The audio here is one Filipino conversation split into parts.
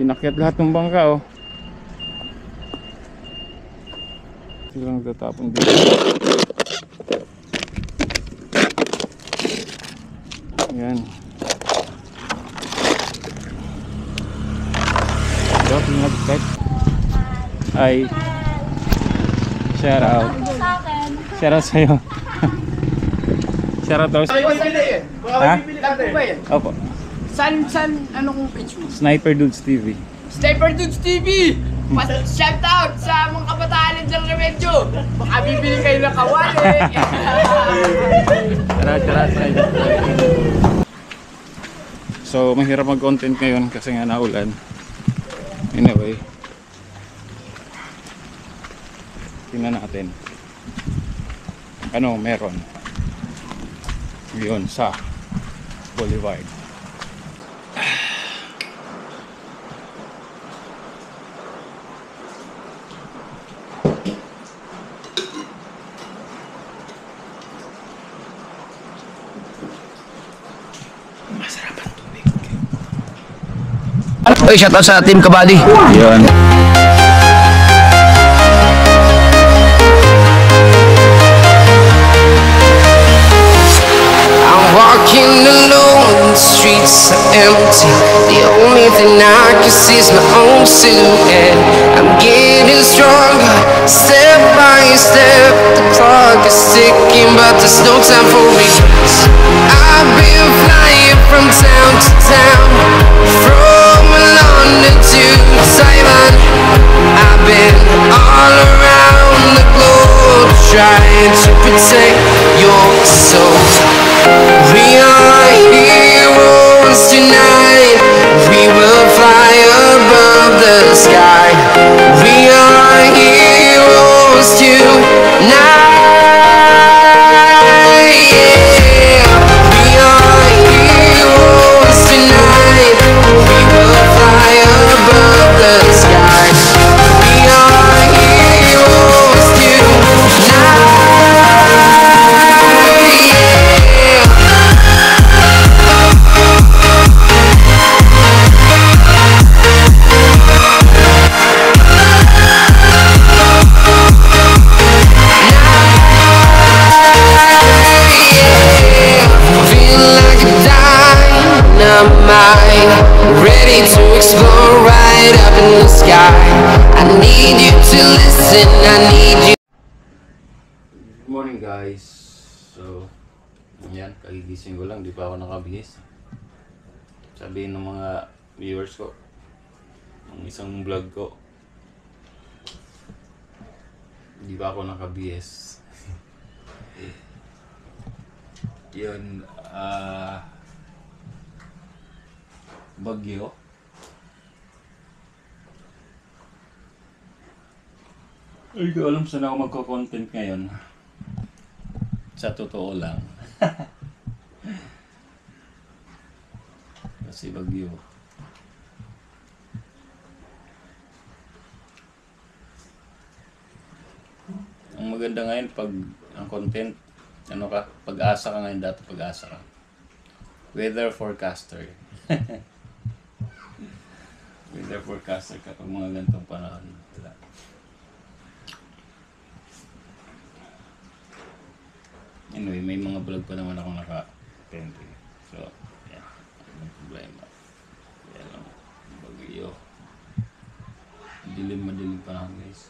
inakyat lahat ng bangka oh. Silang tatapon dito. Ayan. Dapat nag-text. Ay. Shout out. Shout out sa'yo. Shout out daw. Ha? Opo. San, ano kong page mo? Sniper Dudes TV. Sniper Dudes TV! Shout out sa mga kabataan ng Remedyo! Baka bibili kayo ng kawali! Charot. So, mahirap mag-content ngayon kasi nga naulan. Anyway. Tingnan natin. Ano meron? Yun sa Boulevard. Oy, shout out sa Team Kabali. Yun. I'm walking alone, the streets are empty. The only thing I can see is my own silhouette. I'm getting stronger, step by step. The clock is ticking, but there's no time for regrets. I've been flying from town to town, from London to Taiwan. I've been all around the globe, trying to protect your soul. We are heroes tonight. We will fly above the sky. We are heroes tonight. Yeah. We are heroes tonight. We will fly above the sky. We are heroes tonight. Ready to explore right up in the sky. I need you to listen, I need you. Good morning guys. So, yan, kagigising ko lang, di pa ako nakabihis. Sabihin ng mga viewers ko, ng isang vlog ko, di pa ako nakabihis. Yun, bagyo. Ay, ko alam saan ako magko-content ngayon. Sa totoo lang. Kasi bagyo. Ang maganda ngayon pag ang content, ano ka, pag-asa ka ngayon, dati pag-asa ka. Weather forecaster. Weather forecaster kapag mga ganitong panahon. Anyway, may mga vlog pa naman ako naka-attend. So, yeah. Anong problema. Yan lang. Bagyo. Madilim panahon guys.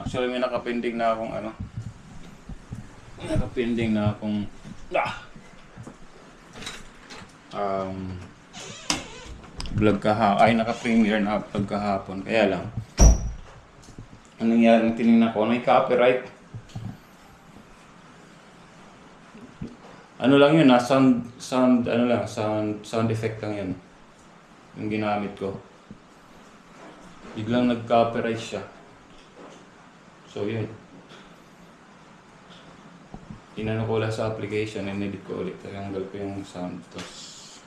Actually, may nakapending na akong ano. Nakapending na akong vlog kahapon. Ay, naka-premiere na vlog kahapon. Kaya lang, anong nangyari, tinignan ko, may copyright. Ano lang yun, sound effect lang yun. Yung ginamit ko. Biglang nag-copyright siya. So, yun. Inano ko lang sa application, in-edit ko ulit. Tanggal ko yung sound. Tapos,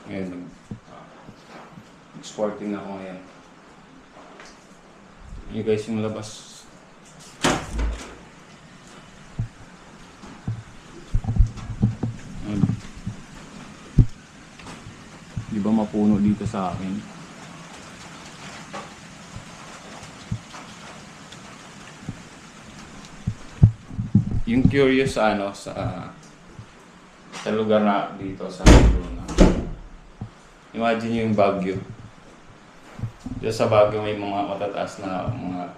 ngayon, exporting na ako ngayon. Yun guys, yung labas. Di ba ba mapuno dito sa akin. Yung curious sa ano, sa lugar na dito sa Luna. Imagine yung Baguio. Dito sa Baguio may mga matataas na mga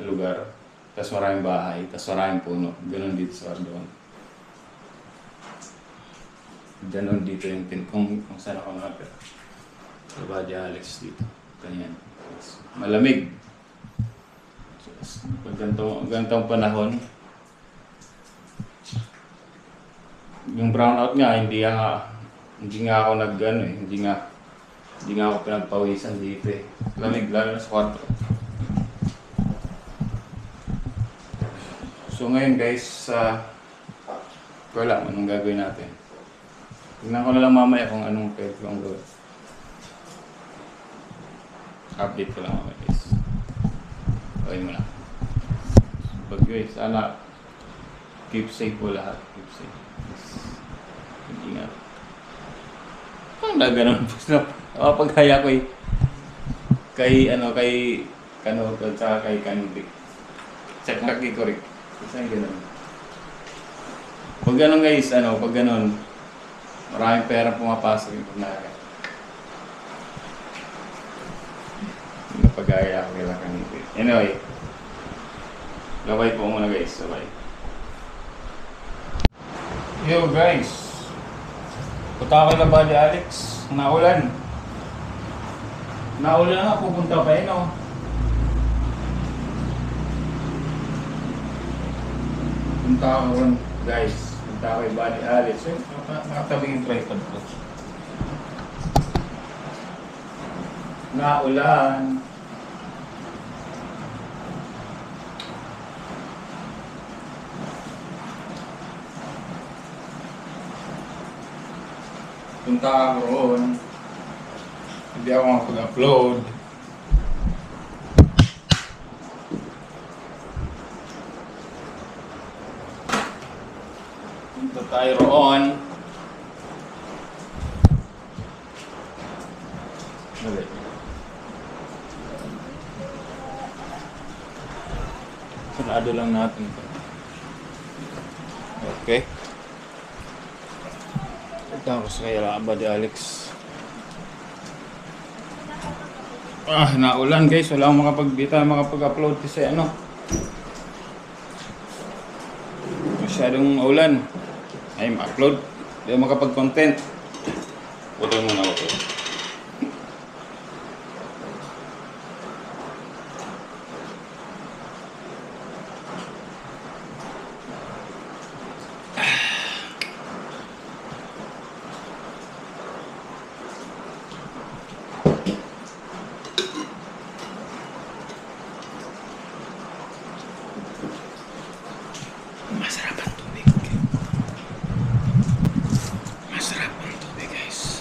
lugar. Tapos maraming bahay, tapos maraming puno. Ganon dito sa Ardoon. Ganon dito yung kung saan ako nakapira. Sa Badi Alex dito. Ganyan. Malamig. Pag gantong panahon, yung brownout nga, hindi nga ako hindi nga ako pinagpawisan dito eh. Lamig lalo sa kwarto. So ngayon guys, wala, anong gagawin natin? Tingnan ko na lang mamaya kung anong pwede kong gawin. Update ko lang mamaya guys. Okay mo lang. But guys, sana keep safe po lahat. Keep safe. Ingat. Parang na ganun. Napaghaya ko kay Kanubik. Check na kay Korik. Isa yung ganun. Pag ganun guys, pag ganun, maraming pera pumapasok yung pagnaga. Napaghaya ko kay Kanubik. Anyway, gabay po muna guys, sabay. Yo guys, punta ako kay Badi Alex, naulan. Naulan na, pupunta pa yun oh. Punta ako ron guys, punta ako kay Badi Alex. Nakatabing yung tripod ko. Naulan. Punta ako roon. Hindi ako makapag-upload. Punta tayo roon. Sarado lang natin ito. Okay. Tapos kay Badi Alex. Naulan guys, wala akong makapag-upload kasi masyadong ulan. Ay, ma-upload. Hindi ako makapag-content. Putol muna ako. Masarap ang tubig. Masarap ang tubig guys.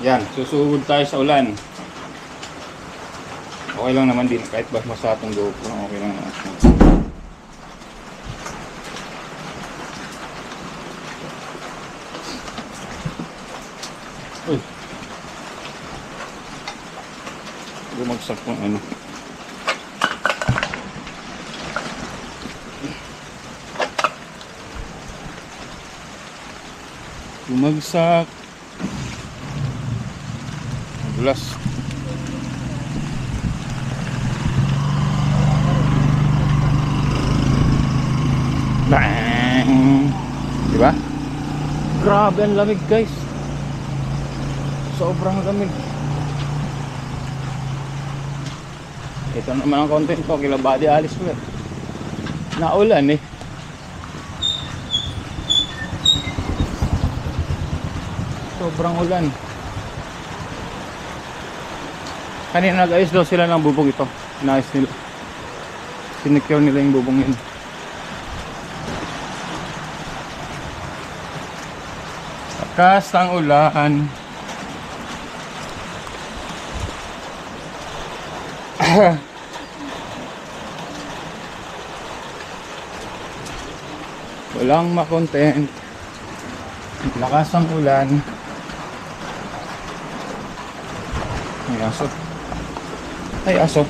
Yan, susugod tayo sa ulan. Okay lang naman din, kahit basa itong GoPro, okay lang naman. Uy, bumagsak kung ano. Bumagsak. Madulas. Bang! Diba? Grabe ang lamig guys. Sobrang lamig. Ito naman ang content ko kila Badi Alex ko. Naulan eh. Sobrang ulan. Kanina nag-ayos daw sila ng bubong ito. Inayos nila. Sinicure nila yung bubong yun. Lakas ang ulan. Walang makontent. Lakas ang ulan. Ay aso. Ay aso.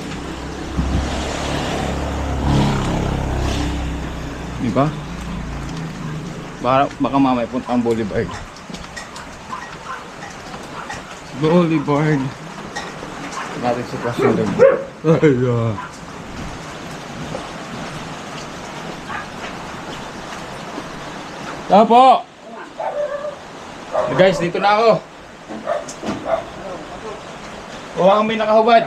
Diba? Baka mamaya punta ang Boulevard. Boulevard. Natin sitwasyon doon. Ay Tama po! Guys, dito na ako. Huwag kami nakahubad.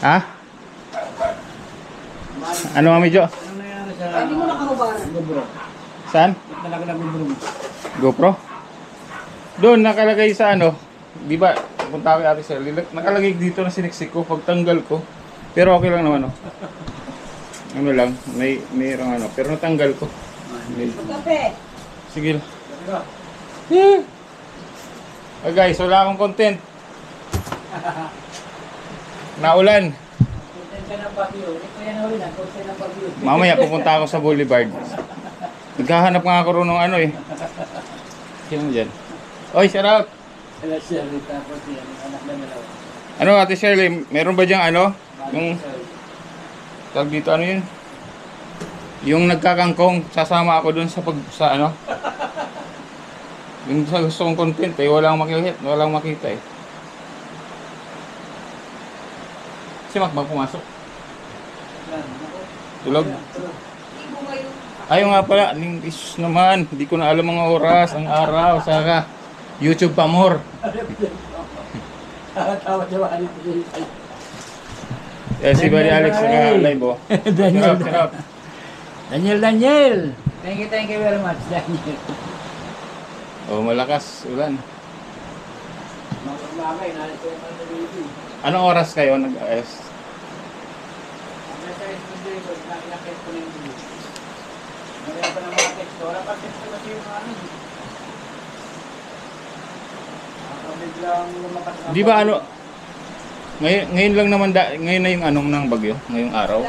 Ha? Ano Mami Jo? Hindi mo nakahubad. Saan? GoPro? Doon nakalagay sa ano. Di ba? Punta ako Ate Sally. Nakalagay dito na siniksik ko. Pagtanggal ko. Pero okay lang naman oh. Ano lang, mayroong ano. Pero natanggal ko. Kape. Sige lang. Guys, wala akong content. Naulan. Mamaya pupunta ako sa Boulevard. Naghahanap nga ako rin ng ano eh. Sino dyan? Oy, shout out! Ano Ate Shirley, meron ba diyang ano? Yung tawag dito ano yun? Yung nagkakangkong, sasama ako dun sa ano? Yung sa gusto kong content eh, walang makita eh. Si Macbang pumasok. Tulog. Ayaw nga pala, isus naman, hindi ko na alam mga oras, ang araw, saka YouTube pa more. Si Buddy Alex saka live oh. Sarap. Daniel. Thank you very much, Daniel. Oh, malakas ulan. Anong oras kayo nag-ayos? Di ba ano? Ngayon lang naman ngayon na yung anong ng bagyo, ngayong araw.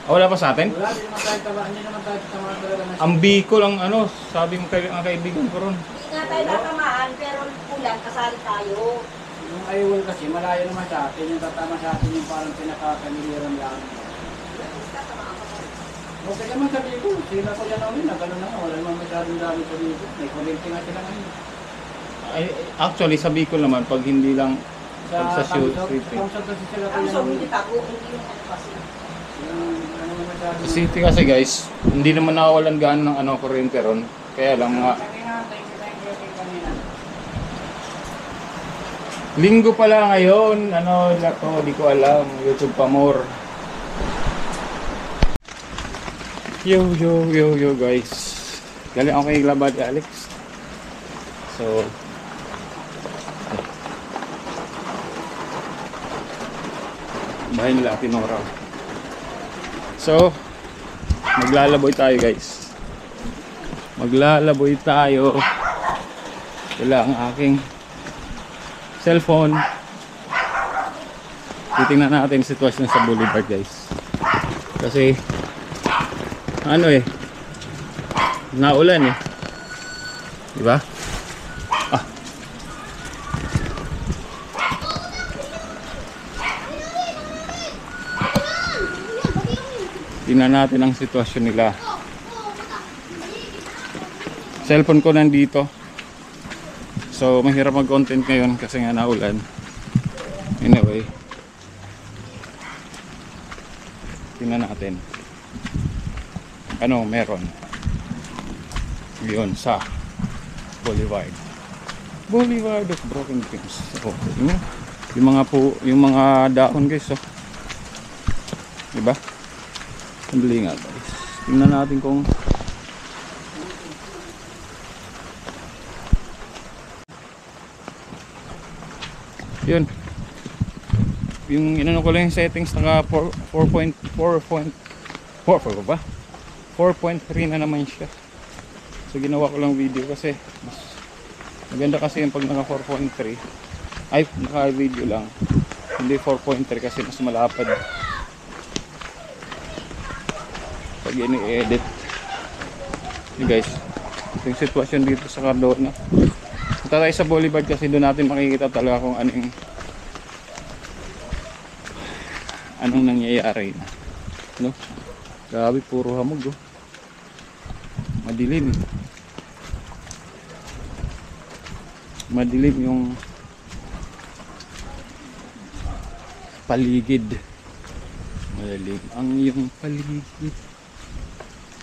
Wala pa sa atin? Wala, hindi naman tayo tatamaan talaga na. Ang Bicol ang ano, sabi mo kay mga kaibigan ko ron. Hindi nga tayo tatamaan, pero kulang, kasali tayo. Yung Aiwal kasi, malayo naman sa atin. Yung tatama sa atin yung parang pinaka-kamiliran lang. Okay naman sa Bicol. Sila ko yan namin, nagano na nga. Wala naman masyadong dami sa Bicol. May kulimpi nga sila ngayon. Ay, actually sa Bicol naman, pag hindi lang sa Kamsog city. kasi sila ko Ang yan so, namin. hindi tago, hindi yung ano kasi. Ano naman masyadong... Sa city kasi guys, hindi naman nakawalan gaan ng ano, kuryente ron. Kaya lang mga Thank you kanina. linggo pala ngayon, ano to, di ko alam, YouTube pa more. Yo guys. Galing ako kay Labad Alex. So bahay nila Tinora. So maglalaboy tayo guys. Maglalaboy tayo. Wala ang aking cellphone. Titingnan natin yung sitwasyon sa Boulevard guys. Kasi ano eh, naulan eh. Diba? Ah. Tingnan natin ang sitwasyon nila. Cellphone ko nandito. So mahirap mag-content ngayon kasi nga naulan. Anyway, tingnan natin ano meron yun sa Boulevard of Broken Dreams. Oh, yung mga dahon guys oh. Diba? Sandali nga guys, tingnan natin kung yun yung inano ko lang yung settings naka 4.3 ba? 4.3 na naman siya. So ginawa ko lang video kasi mas Maganda kasi yung pag naka 4.3 ay naka video lang, hindi 4.3 kasi mas malapad pag ini-edit. Hey guys, ito yung sitwasyon dito sa Cardona. Punta tayo sa Boulevard kasi doon natin makikita talaga kung anong nangyayari na, no? Grabe, puro hamog, oh. Madilim. Madilim yung paligid. Madilim ang iyong paligid.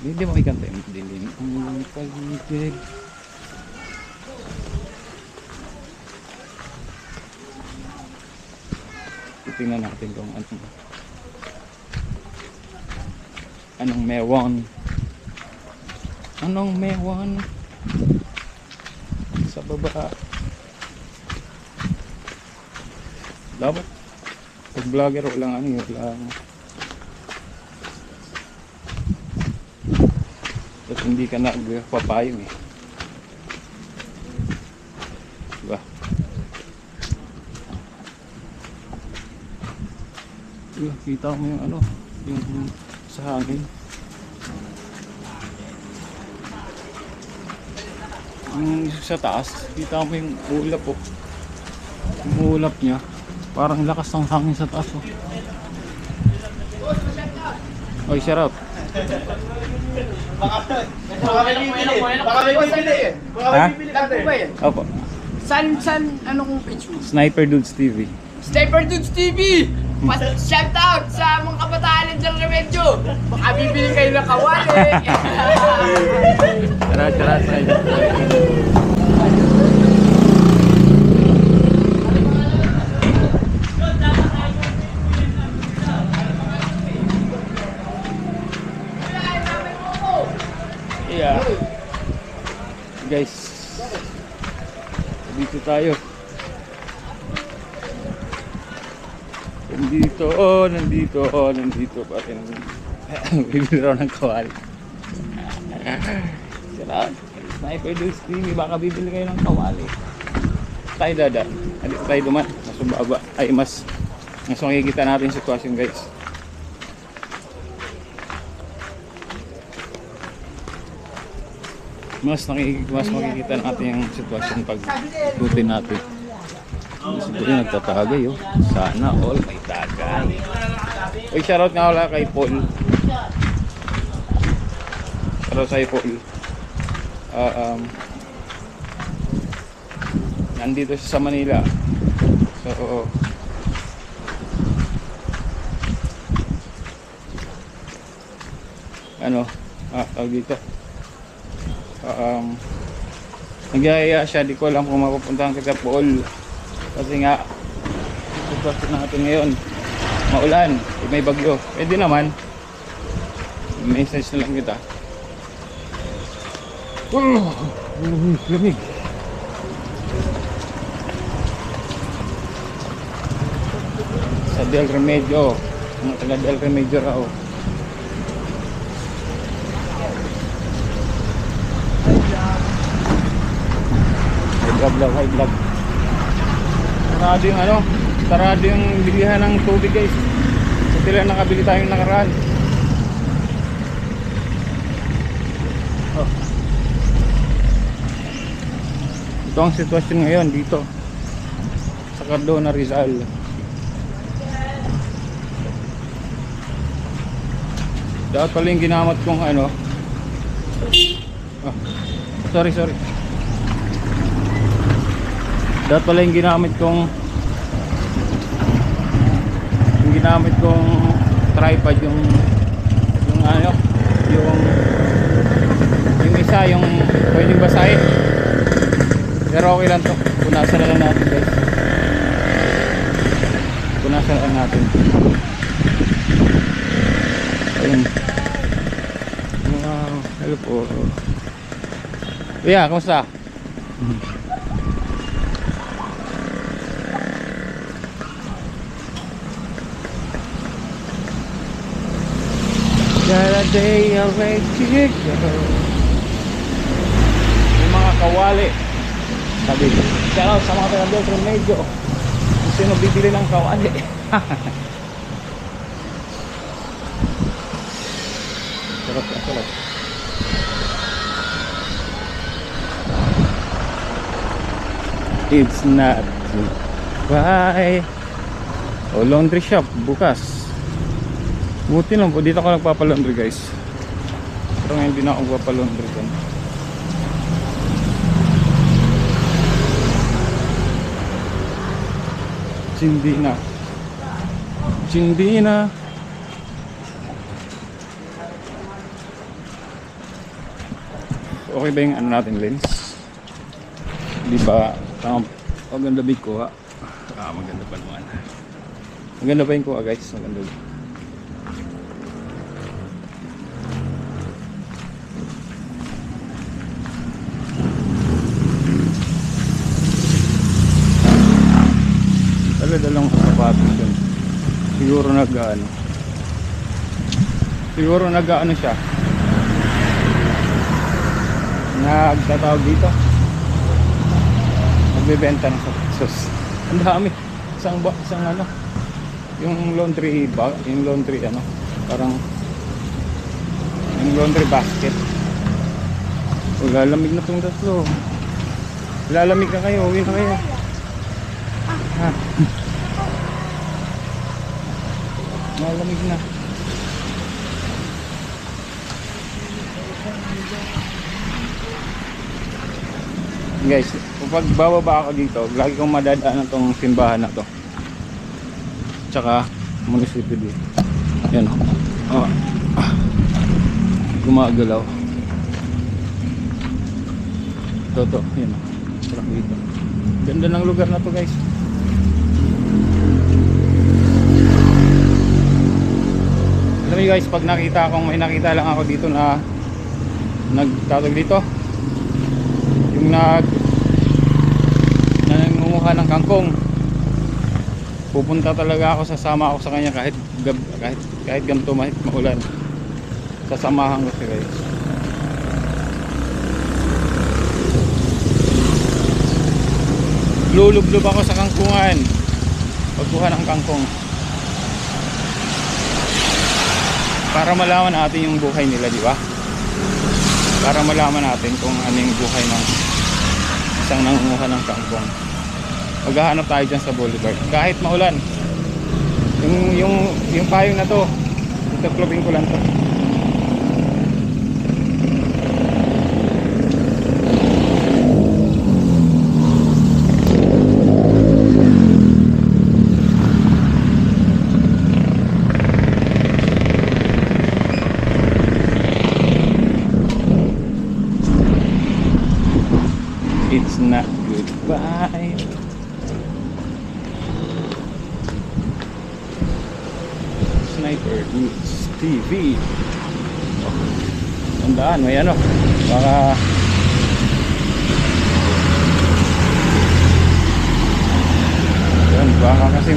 Hindi mo ikanta yung madilim ang iyong paligid. Tingnan natin kung anong meron. Anong meron sa baba. Dapat pag vlogger walang tapos hindi ka nagpapayong eh, diba? Kita mo yung yung sa hangin. Yung sa taas, kita mo yung ulap, oh. Yung ulap niya, parang lakas ng hangin sa taas, oh. Oy, shout out. Baka may bibili eh. Ha? Tagpo ba yan? Opo. San, kung page mo? Sniper Dudes TV. Sniper Dudes TV! Shout out sa mga kabataan ng Remedyo! Baka bibili kayo ng kawali! Tara, Sniper. Yeah. Guys, dito tayo. Nandito pa rin. Bibili raw ng kawali. Sarap. Sniper Dudes TV, baka bibili kayo ng kawali. Tayo dada. Dito tayo duman. Mas mababa. Ay, mas makikita natin yung sitwasyon, guys. Mas makikita natin yung sitwasyon pag ikutin natin. Siguro yung nagtatagay, oh. Sana all may tagay. Uy, shoutout nga wala kay Paul. Shoutout kay Paul. Nandito siya sa Manila. So, tawag dito. Nagyayaya siya, di ko alam kung mapupuntahan kita Paul. Kasi nga, sitwasyon natin ngayon, maulan, may bagyo. Pwede naman, message na lang kita. Lamig. Sa Del Remedyo, mga taga Del Remedyo raw. High vlog. Sarado yung bilihan ng tubig, guys. Sa sila nakabili tayong nakaraan. Ito ang sitwasyon ngayon dito sa Cardona, Rizal. Dapat pala yung ginamit kong sorry. Dapat pala yung ginamit kong tripod yung isa yung pwedeng basahin. Pero okay lang to. Punasan na lang natin, guys. Punasan na lang natin. Ayun. Hello po. Yeah, kumusta? That day I'll let you go. Yung mga kawali sabi. Shout out sa mga taga Del Medio. Kung sino bibili ng kawali. Sarap na sarap. It's not goodbye. O, laundry shop bukas. Buti lang po, dito ako nagpapalaundry guys. Pero ngayon hindi na ako nagpapalaundry dyan. Hindi na. Hindi na. Okay ba yung ano natin lens? Di ba? Maganda ba yung kuha? Maganda pa naman. Maganda pa yung kuha guys. Maganda ba? Dalang sapatos yun. Siguro nag-ano siya, nagtatawag dito, nagbebenta ng sapatos. Ang dami. Isang ano, yung laundry bag, yung laundry ano, parang yung laundry basket. Lalamig na itong tatlo. Lalamig na kayo, uwi na kayo. Malamig na. Guys, kapag bababa ako dito, lagi kong madadaan itong simbahan na to. Tsaka munisipyo dito. Yan o. Gumagalaw. Ito. Yan o. Sarap dito. Ganda ng lugar na to guys. Alam niyo guys, pag may nakita lang ako dito na nagtatag dito, yung nangunguha ng kangkong, pupunta talaga ako, sasama ako sa kanya kahit ganito maulan. Sasamahan ko siya guys. Lulublob ako sa kangkungan pagkuha ng kangkong para malaman natin yung buhay nila, di ba? Para malaman natin kung ano yung buhay ng isang nangunguha ng kangkong. Maghahanap tayo dyan sa boulevard kahit maulan. Yung payong na to, itaklopin ko lang to. It's not goodbye. Sniper News TV. Tandaan, may ano, baka yun, baka kasi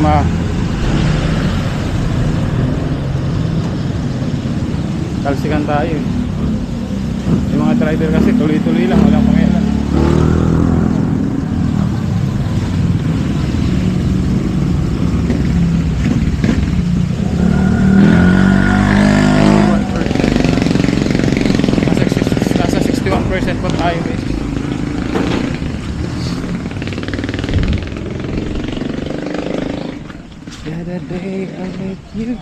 talsikan tayo. Yung mga driver kasi tuloy-tuloy lang, walang pangyayari. Nasa 61% po tayo guys. The other day I met you.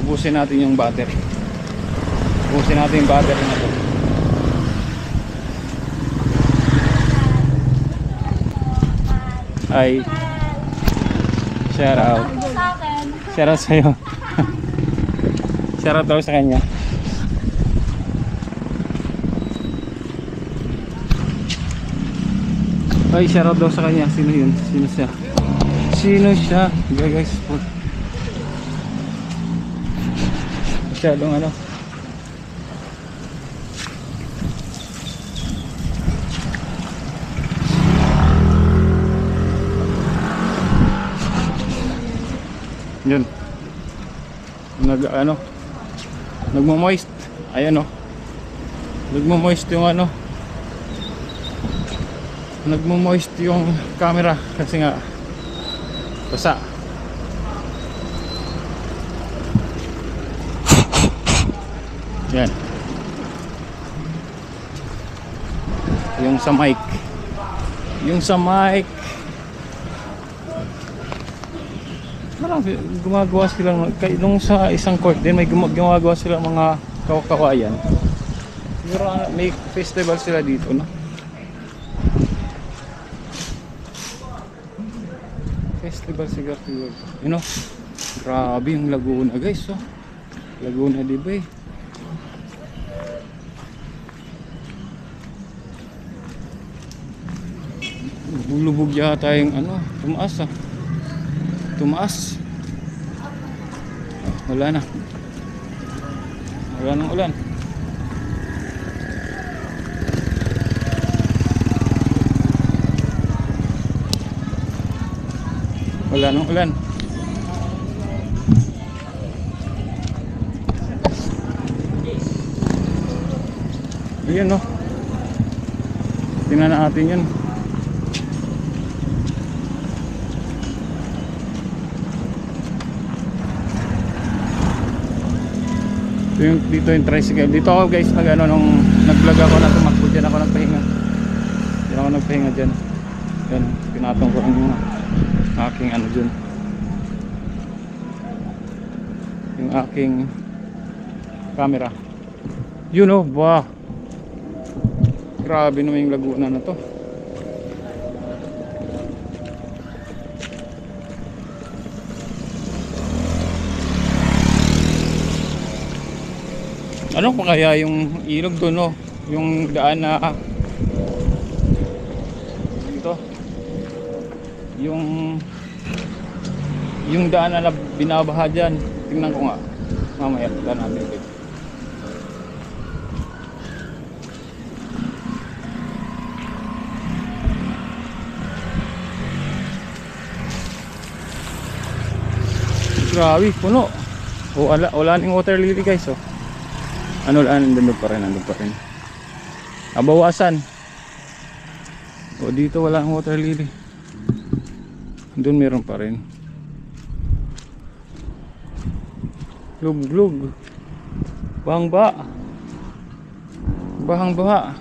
Ubusin natin yung battery. Ubusin natin yung battery na to. Ay, shout out. Shout out sa'yo. Shout out daw sa kanya. Ay, shout out daw sa kanya. Sino yun? Sino siya? Sino siya? Guys, masyadong ano. Yun. Nagmo-moist. Ayan o. Nagmo-moist yung ano. nagmo-moist yung camera kasi nga basa. Yan. Yung sa mic. Yung sa mic. Marami gumagawa sila nung sa isang court din may gumagawa sila mga kawayan. Siguro may festival sila dito, no? Festival siguro. You know, grabe yung Laguna, guys, oh. Laguna de Bay. Bulubog yata yung ano, tumaas ah. Tumaas. Wala na. Wala nang ulan. Wala nang ulan. Ayan, no. Tingnan natin yan. Dito yung tricycle. Dito ako, guys, nag ano, nung nag-vlog ako na tumakbo dyan ako nagpahinga. Dyan ako nagpahinga dyan. Yan, pinatong ko ang aking ano dyan. Yung aking camera. You know, wow. Grabe naman yung Laguna na to. Ano pa kaya yung ilog doon, no? Yung daan na ito. Yung daan na binabaha dyan. Tingnan ko nga. Mamaya daan natin dito. Grabe, puno. O wala ning water lily, guys, oh. Ano lang, nandun pa rin. Bawasan. O dito wala ang water lily. Doon meron pa rin. Glug. Bahang-baha. Bahang-baha.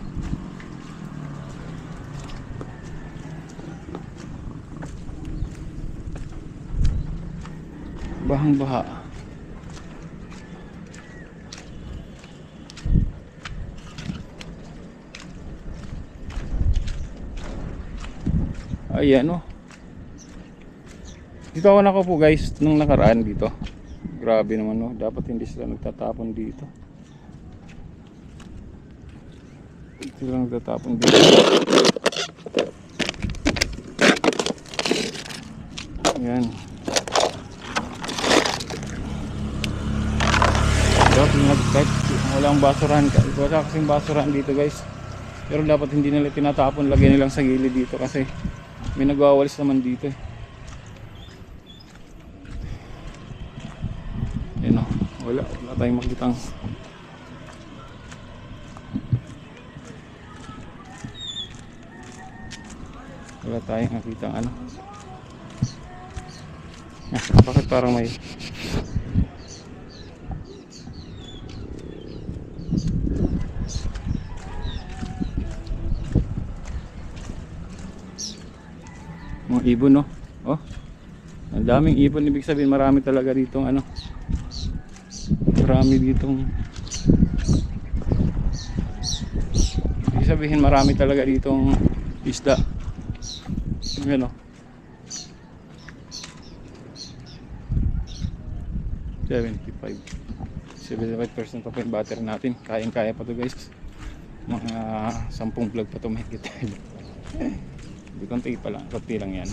Bahang-baha. Ayan, oh. Dito ako nakaupo, guys, nung nakaraan dito. Grabe naman, oh. Dapat hindi sila nagtatapon dito. Dito lang nagtatapon dito. Ayan. Dapat kahit walang basurahan, wala kasing basurahan dito, guys. Pero dapat hindi nila tinatapon, lagyan nilang sa gilid dito kasi may nagwawalis naman dito, eh. Yan, oh. Wala tayong makitang ano. Bakit parang may mga ibon, no? Oh, ang daming ibon. Ibig sabihin marami talaga ditong ano, ibig sabihin marami talaga ditong isda. Yan, no? 75% pa yung battery natin. Kayang-kaya pa to, guys. Mga 10 vlog pa to mahigit. Hindi, konti pa lang, konti lang yan.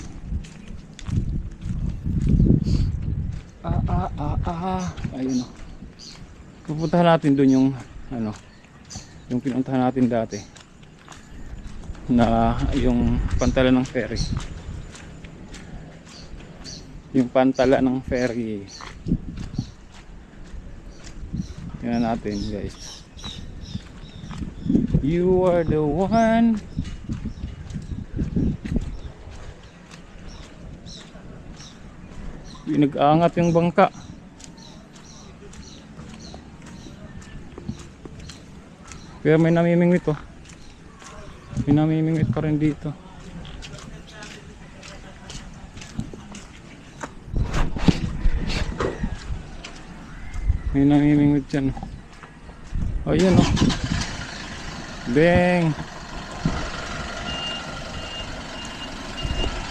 Ayun, o. Pupuntahan natin dun yung ano, yung pinuntahan natin dati na yung pantala ng ferry. Yung pantala ng ferry. Yan natin, guys. You are the one. Pinag-aangat yung bangka. Pero may namimingwit oh. May namimingwit pa rin dito. May namimingwit dyan. Oh, yun oh. Bang!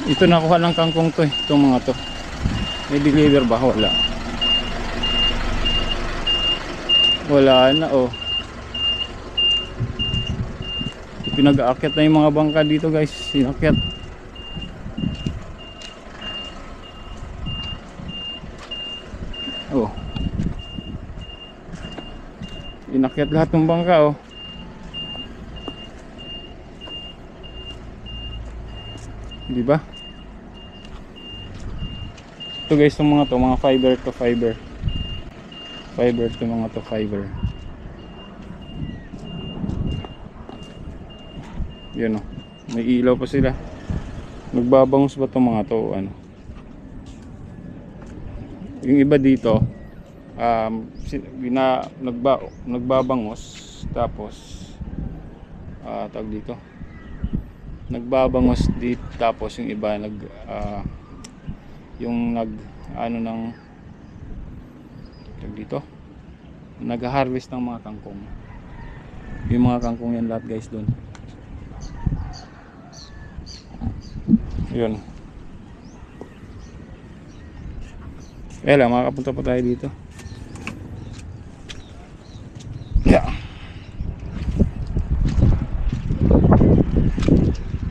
Ito nakuha ng kangkong to eh. Itong mga to. May deliver ba? Wala. Wala na oh. Pinag-aakyat na yung mga bangka dito guys. Sinakyat. Oh. Inakyat lahat ng bangka oh. Di ba? Ito guys, yung mga to, mga fiber to fiber. Fiber to mga to fiber. Yan oh. May ilaw pa sila. Nagbabangus ba itong mga to? Ano? Yung iba dito nagbabangos tapos tawag dito, nagbabangos dito, tapos yung iba tawag dito, nag-harvest ng mga kangkong. Yung mga kangkong yan lahat guys doon. Yun. Kaya lang, makakapunta pa tayo dito. Yeah.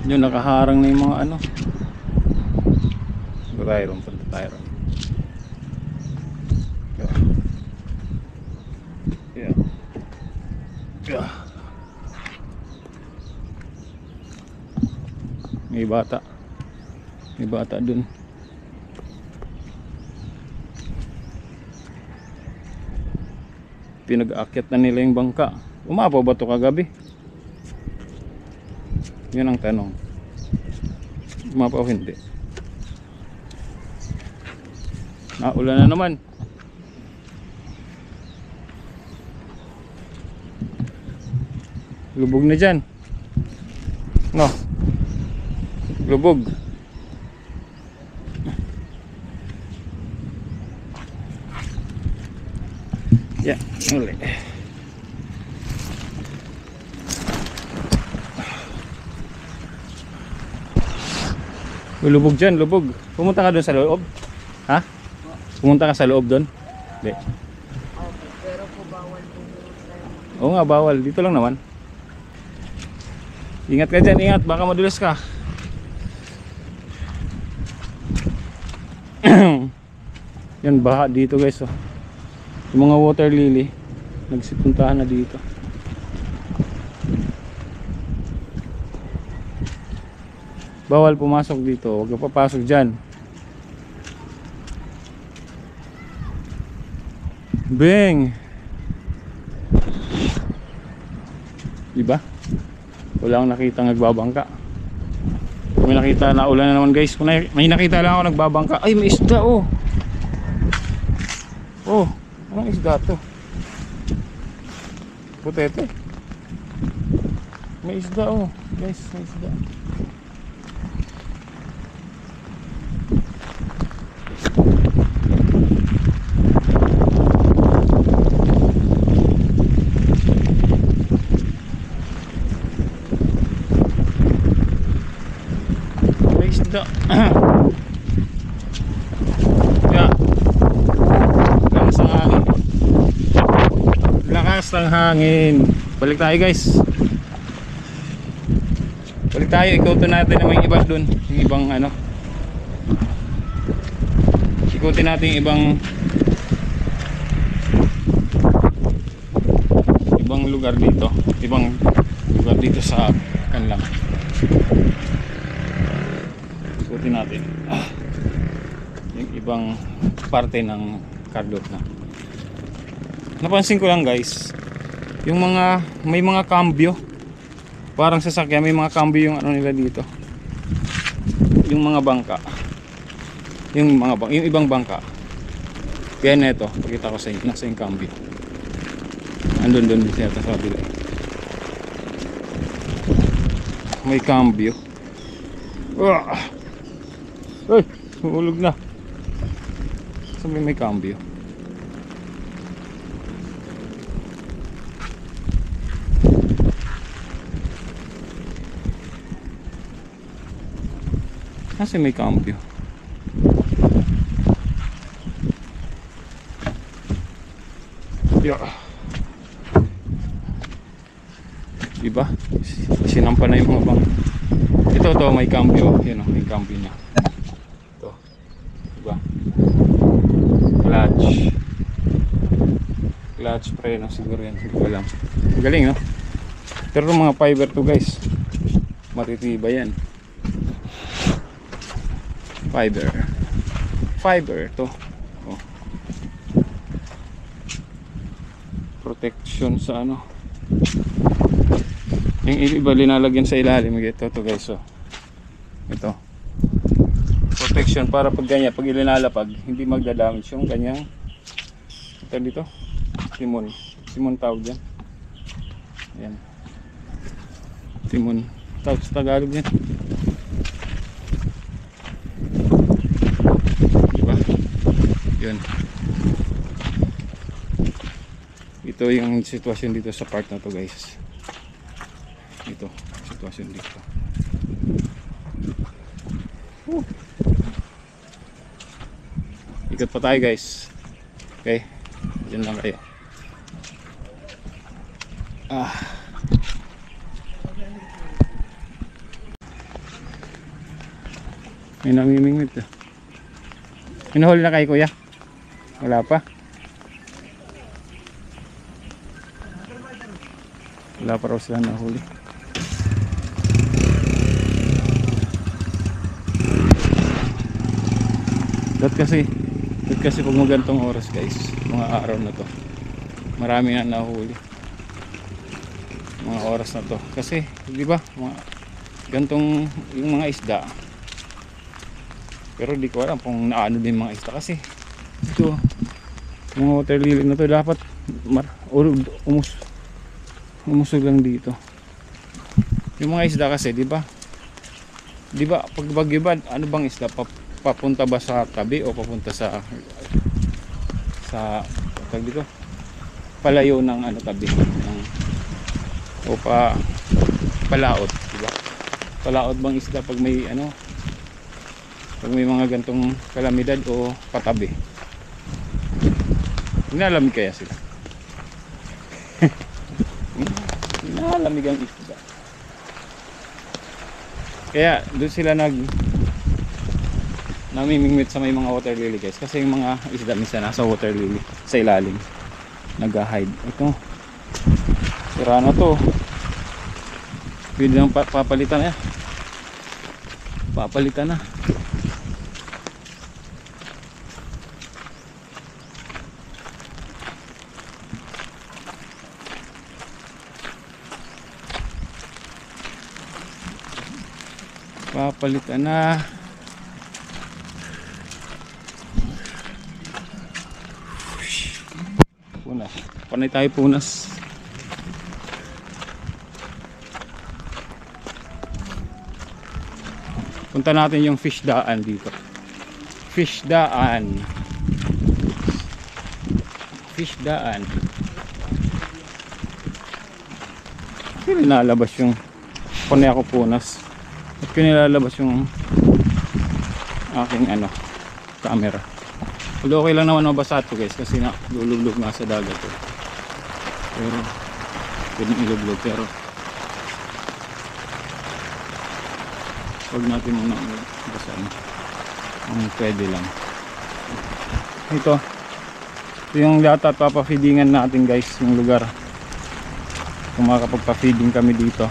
Yun, nakaharang na yung mga ano. Punta tayo ron, punta tayo ron. Yeah. Yeah. May bata. May bata dun. Pinag-aakyat na nila yung bangka. Umapaw ba ito kagabi? Yun ang tanong. Umapaw hindi. Naulan na naman. Lubog na dyan. No. Lubog. Ya, uli. Lubog dyan, lubog. Pumunta ka doon sa loob? Ha? Pumunta ka sa loob doon? Hindi. Pero po bawal po. Oo nga, bawal. Dito lang naman. Ingat ka dyan, ingat. Baka madulas ka. Yan, baha dito guys oh. Yung mga water lily nagsipuntahan na dito. Bawal pumasok dito. Huwag ka papasok dyan. Bang! Diba? Wala akong nakita nagbabangka. May nakita na ulan na naman guys. Kung may nakita lang ako nagbabangka. Ay, may isda oh. Oh, anong isda to? Putete. May isda oh. Guys, may isda. May isda. Lakas ng hangin. Balik tayo guys. Balik tayo. Ikutin natin naman yung iba dun. Yung ibang ano. Ikutin natin yung ibang lugar dito. Ibang lugar dito sa kanlang. Ikutin natin. Yung ibang parte ng Cardot na. Napansin ko lang guys, yung mga may mga cambio, parang sasakyan may mga cambio yung ano nila dito, yung mga bangka. Yung mga yung ibang bangka. Kaya neto, pakita ko sa inyo, nasa yung cambio. Andun din siya sa kabila. May cambio. Ay, hulog na. Sabi may cambio. Kasi may cambio. Yeah. Diba? Sinampa na yung mga bang. Ito may cambio. Yan o, may cambio niya. Ito. Diba? Clutch preno siguro yan. Hindi ko alam. Galing no? Pero mga fiber to guys. Matitibay yan. Fiber to. Oh. Protection sa ano. Yung iba linalagyan sa ilalim. Ito to guys. So, ito. Protection para pag ganyan, pag ilinalapag, hindi magdadamage yung ganyang. Ito dito. Simon tawag dyan. Ayan. Simon. Tawag sa Tagalog yan. Yun. Ito yung sitwasyon dito sa part na to guys. Ito, sitwasyon dito. Ikot pa tayo guys. Okay. Diyan lang kayo. May namimingwit ah. Inuhuli na kay kuya? Wala pa? Wala pa raw sila nahuli. Dot kasi pag magantong oras guys, mga araw na to, marami na nahuli. Mga oras na to. Kasi, di ba, mga gantong yung mga isda. Pero di ko alam kung naano din mga isda kasi ito mga water lily na to dapat umusog lang dito. Yung mga isda kasi di ba pag bagyo ba ano bang isda papunta ba sa tabi o papunta sa tag dito palayo ng ano tabi ng, o palaot di ba? Palaot bang isda pag may ano pag may mga gantong kalamidad o patabi. Inalamig kaya sila. Inalamig ang isda. Kaya doon sila namimingwit sa may mga water lily guys. Kasi yung mga isda minsan nasa water lily sa ilalim. Nag-hide. Ito. Sira na to. Pwede nang papalitan na. Papalitan na. Papalitan na. Punas. Panay tayo punas. Punta natin yung fish daan dito. Fish daan. Fish daan. Hindi nilalabas yung panay ako punas. At kinilalabas yung aking camera. Although okay lang naman mabasa ito guys kasi lulublog nga sa dagat eh. Pero pwedeng ilublog pero huwag natin muna basahin kung pwede lang. Ito yung yata papafeedingan natin guys yung lugar kung makakapagpa-feeding kami dito.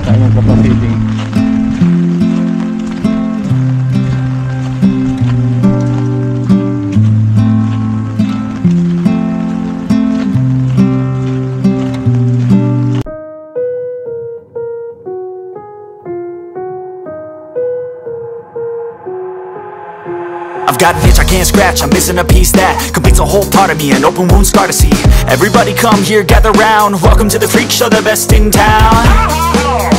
Tayo magpapafeeding. I've got an itch I can't scratch, I'm missing a piece that completes a whole part of me, an open wound scar to see. Everybody come here, gather round, welcome to the freak show, the best in town.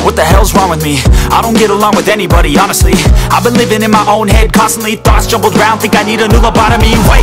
What the hell's wrong with me? I don't get along with anybody, honestly. I've been living in my own head constantly, thoughts jumbled round, think I need a new lobotomy. Wait.